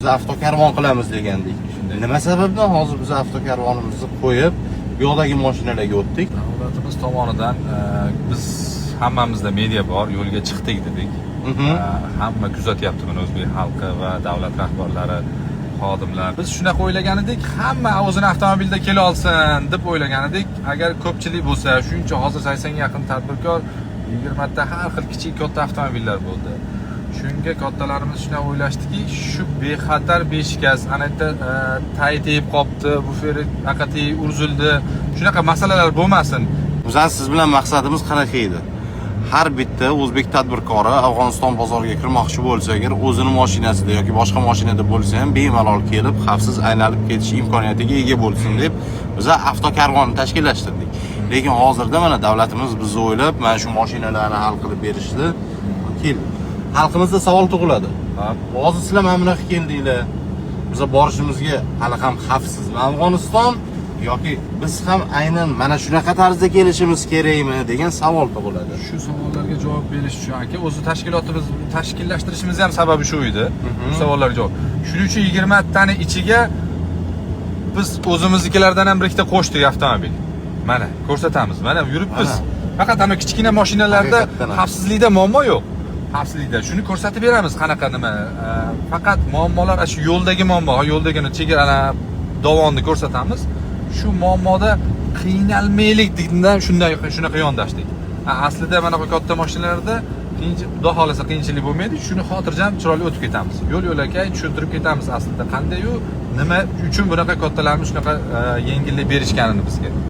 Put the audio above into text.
Biz avtokarvon qilamiz degandik. Nima sababdan hozir biz avtokarvonimizni qo'yib, bu yo'ldagi mashinalarga o'tdik? Davlatimiz tomonidan biz hammamizda media bor, yo'lga chiqdik dedik. Hamma kuzatyapti buni, o'zbek xalqi va davlat rahbarlari, xodimlar. Biz shunaqa o'ylagan edik, hamma o'zini avtomobilda kela olsin deb o'ylagan edik. Agar ko'pchilik bo'lsa, shuncha hozir 80 ga yaqin tadbirkor, 20 ta har xil kichik katta avtomobillar bo'ldi. Shunga kattalarimiz shunday o'ylashdiki, shu bexatar beshikaz, ana yerda tay tegib qolibdi, buferi aqati urzildi. Shunaqa masalalar bo'lmasin. Bizlar siz bilan maqsadimiz qanaqa edi? Har bitta o'zbek tadbirkori Afg'oniston bozoriga kirmoqchi bo'lsa, agar o'zini mashinasida yoki boshqa mashinada bo'lsa ham bemalol kelib, xavfsiz aylanib ketish imkoniyatiga ega bo'lsin deb bizlar avtokarvonni tashkillashtirdik. Lekin hozirda mana davlatimiz bizni o'ylab, mana shu mashinalarni hal qilib berishdi. Keldi. Xalqimizda savol tug'iladi. Hozir sizlar mana bunaqa keldinglar. Biz borishimizga hali ham xavfsizmi Afg'oniston yoki biz ham aynan mana shunaqa tarzda kelishimiz kerakmi degan savol tug'iladi. Shu savollarga javob berish uchun aka, o'zi tashkilotimiz tashkillashtirishimiz ham sababi shu edi. Bu savollarga javob. Shuning uchun 20 tani ichiga biz o'zimiznikilardan ham bir ikkita qo'shdik avtomobil. Mana ko'rsatamiz. Mana yuribmiz. Faqat ana kichkina mashinalarda xavfsizlikda muammo yo'q. Xavfsizlikda shuni ko'rsatib beramiz, qanaqa nima. Faqat muammolar shu yo'ldagi muammo, yo'ldagini chegara dovonni ko'rsatamiz. Shu muammoda qiynalmaylik degandan shunaqa yondashdik. Aslida mana bu katta mashinalarda xudo xolasa qiyinchilik bo'lmaydi. Shuni xotirjam chiroyli o'tib ketamiz. Yo'l-yo'lakay tushuntirib ketamiz aslida qanday-yu nima uchun bunaqa kattalarimiz shunaqa yengillik berishganini bizga.